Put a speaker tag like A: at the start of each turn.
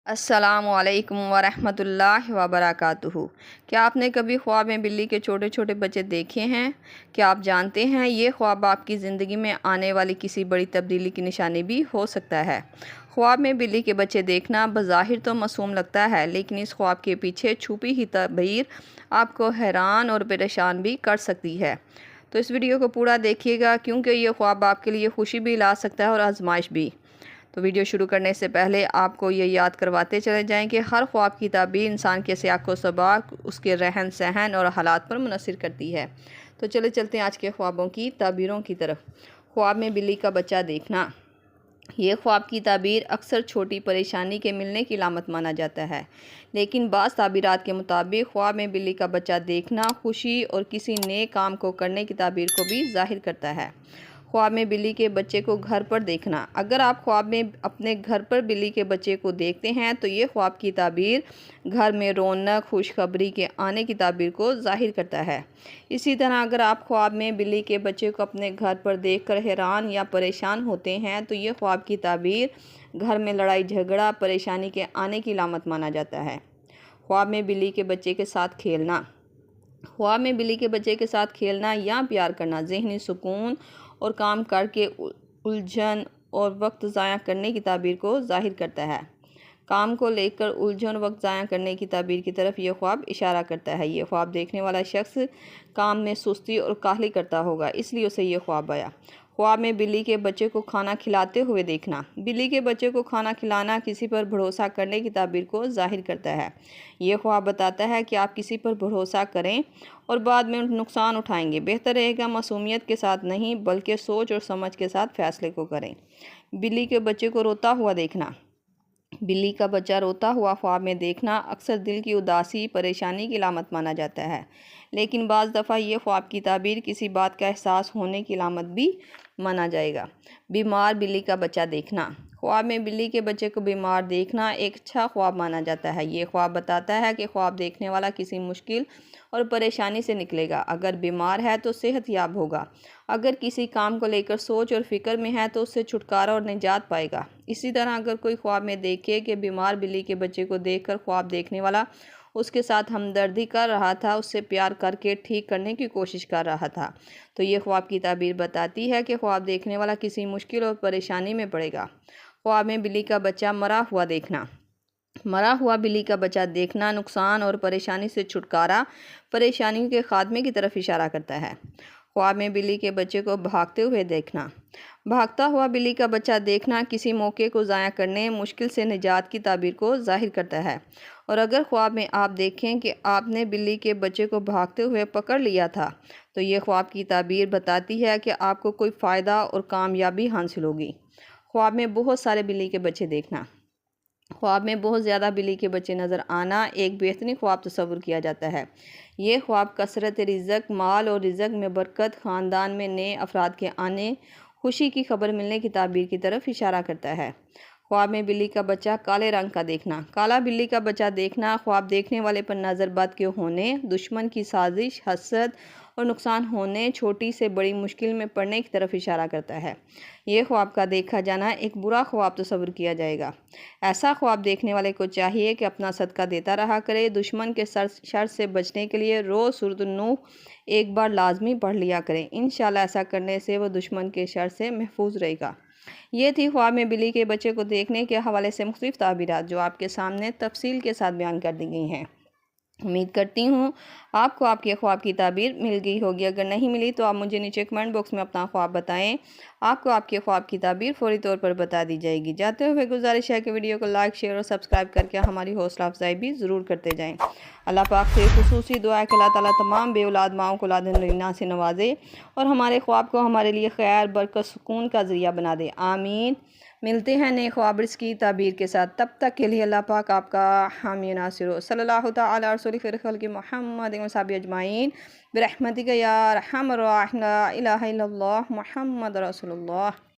A: السلام علیکم ورحمۃ اللہ وبرکاتہ۔ کیا آپ نے کبھی خواب میں بلی کے چھوٹے چھوٹے بچے دیکھے ہیں؟ کیا آپ جانتے ہیں یہ خواب آپ کی زندگی میں آنے والی کسی بڑی تبدیلی کی نشانی بھی ہو سکتا ہے۔ خواب میں بلی کے بچے دیکھنا بظاہر تو معصوم لگتا ہے، لیکن اس خواب کے پیچھے چھپی ہی تعبیر آپ کو حیران اور پریشان بھی کر سکتی ہے۔ تو اس ویڈیو کو پورا دیکھیے گا، کیونکہ یہ خواب آپ کے لیے خوشی بھی لا سکتا ہے اور آزمائش بھی۔ تو ویڈیو شروع کرنے سے پہلے آپ کو یہ یاد کرواتے چلے جائیں کہ ہر خواب کی تعبیر انسان کے سیاق و سباق، اس کے رہن سہن اور حالات پر منحصر کرتی ہے۔ تو چلتے ہیں آج کے خوابوں کی تعبیروں کی طرف۔ خواب میں بلی کا بچہ دیکھنا۔ یہ خواب کی تعبیر اکثر چھوٹی پریشانی کے ملنے کی علامت مانا جاتا ہے، لیکن بعض تعبیرات کے مطابق خواب میں بلی کا بچہ دیکھنا خوشی اور کسی نئے کام کو کرنے کی تعبیر کو بھی ظاہر کرتا ہے۔ خواب میں بلی کے بچے کو گھر پر دیکھنا۔ اگر آپ خواب میں اپنے گھر پر بلی کے بچے کو دیکھتے ہیں تو یہ خواب کی تعبیر گھر میں رونق، خوشخبری کے آنے کی تعبیر کو ظاہر کرتا ہے۔ اسی طرح اگر آپ خواب میں بلی کے بچے کو اپنے گھر پر دیکھ کر حیران یا پریشان ہوتے ہیں تو یہ خواب کی تعبیر گھر میں لڑائی جھگڑا، پریشانی کے آنے کی علامت مانا جاتا ہے۔ خواب میں بلی کے بچے کے ساتھ کھیلنا۔ خواب میں بلی کے بچے کے ساتھ کھیلنا یا پیار کرنا ذہنی سکون اور کام کر کے الجھن اور وقت ضائع کرنے کی تعبیر کو ظاہر کرتا ہے۔ کام کو لے کر الجھن، وقت ضائع کرنے کی تعبیر کی طرف یہ خواب اشارہ کرتا ہے۔ یہ خواب دیکھنے والا شخص کام میں سستی اور کاہلی کرتا ہوگا، اس لیے اسے یہ خواب آیا۔ خواب میں بلی کے بچے کو کھانا کھلاتے ہوئے دیکھنا۔ بلی کے بچے کو کھانا کھلانا کسی پر بھروسہ کرنے کی تعبیر کو ظاہر کرتا ہے۔ یہ خواب بتاتا ہے کہ آپ کسی پر بھروسہ کریں اور بعد میں نقصان اٹھائیں گے۔ بہتر رہے گا معصومیت کے ساتھ نہیں بلکہ سوچ اور سمجھ کے ساتھ فیصلے کو کریں۔ بلی کے بچے کو روتا ہوا دیکھنا۔ بلی کا بچہ روتا ہوا خواب میں دیکھنا اکثر دل کی اداسی، پریشانی کی علامت مانا جاتا ہے، لیکن بعض دفعہ یہ خواب کی تعبیر کسی بات کا احساس ہونے کی علامت بھی مانا جائے گا۔ بیمار بلی کا بچہ دیکھنا۔ خواب میں بلی کے بچے کو بیمار دیکھنا ایک اچھا خواب مانا جاتا ہے۔ یہ خواب بتاتا ہے کہ خواب دیکھنے والا کسی مشکل اور پریشانی سے نکلے گا۔ اگر بیمار ہے تو صحت یاب ہوگا، اگر کسی کام کو لے کر سوچ اور فکر میں ہے تو اس سے چھٹکارا اور نجات پائے گا۔ اسی طرح اگر کوئی خواب میں دیکھے کہ بیمار بلی کے بچے کو دیکھ کر خواب دیکھنے والا اس کے ساتھ ہمدردی کر رہا تھا، اس سے پیار کر کے ٹھیک کرنے کی کوشش کر رہا تھا، تو یہ خواب کی تعبیر بتاتی ہے کہ خواب دیکھنے والا کسی مشکل اور پریشانی میں پڑے گا۔ خواب میں بلی کا بچہ مرا ہوا دیکھنا۔ مرا ہوا بلی کا بچہ دیکھنا نقصان اور پریشانی سے چھٹکارا، پریشانیوں کے خاتمے کی طرف اشارہ کرتا ہے۔ خواب میں بلی کے بچے کو بھاگتے ہوئے دیکھنا۔ بھاگتا ہوا بلی کا بچہ دیکھنا کسی موقع کو ضائع کرنے، مشکل سے نجات کی تعبیر کو ظاہر کرتا ہے، اور اگر خواب میں آپ دیکھیں کہ آپ نے بلی کے بچے کو بھاگتے ہوئے پکڑ لیا تھا تو یہ خواب کی تعبیر بتاتی ہے کہ آپ کو کوئی فائدہ اور کامیابی حاصل ہوگی۔ خواب میں بہت سارے بلی کے بچے دیکھنا۔ خواب میں بہت زیادہ بلی کے بچے نظر آنا ایک بہترین خواب تصور کیا جاتا ہے۔ یہ خواب کثرت رزق، مال اور رزق میں برکت، خاندان میں نئے افراد کے آنے، خوشی کی خبر ملنے کی تعبیر کی طرف اشارہ کرتا ہے۔ خواب میں بلی کا بچہ کالے رنگ کا دیکھنا۔ کالا بلی کا بچہ دیکھنا خواب دیکھنے والے پر نظر بد کے ہونے، دشمن کی سازش، حسد اور نقصان ہونے، چھوٹی سے بڑی مشکل میں پڑنے کی طرف اشارہ کرتا ہے۔ یہ خواب کا دیکھا جانا ایک برا خواب تصور کیا جائے گا۔ ایسا خواب دیکھنے والے کو چاہیے کہ اپنا صدقہ دیتا رہا کرے۔ دشمن کے شر سے بچنے کے لیے روز سورۃ النوح ایک بار لازمی پڑھ لیا کریں۔ انشاءاللہ ایسا کرنے سے وہ دشمن کے شر سے محفوظ رہے گا۔ یہ تھی خواب میں بلی کے بچے کو دیکھنے کے حوالے سے مختلف تعبیرات جو آپ کے سامنے تفصیل کے ساتھ بیان کر دی گئی ہیں۔ امید کرتی ہوں آپ کو آپ کے خواب کی تعبیر مل گئی ہوگی۔ اگر نہیں ملی تو آپ مجھے نیچے کمنٹ باکس میں اپنا خواب بتائیں، آپ کو آپ کے خواب کی تعبیر فوری طور پر بتا دی جائے گی۔ جاتے ہوئے گزارش ہے کہ ویڈیو کو لائک، شیئر اور سبسکرائب کر کے ہماری حوصلہ افزائی بھی ضرور کرتے جائیں۔ اللہ پاک سے خصوصی دعا ہے کہ اللہ تعالیٰ تمام بے اولاد ماؤں کو اولاد نرینہ سے نوازے اور ہمارے خواب کو ہمارے لیے خیر، برکت، سکون کا ذریعہ بنا دے، آمین۔ ملتے ہیں نئے خواب کی تعبیر کے ساتھ، تب تک کے لیے اللہ پاک آپ کا حامی ناصر ہو۔ صلی اللہ تعالیٰ علی رسول خیر خلق محمد و صحبہ اجمعین برحمتک یا ارحم الراحمین، لا الہ الا اللہ محمد رسول اللہ۔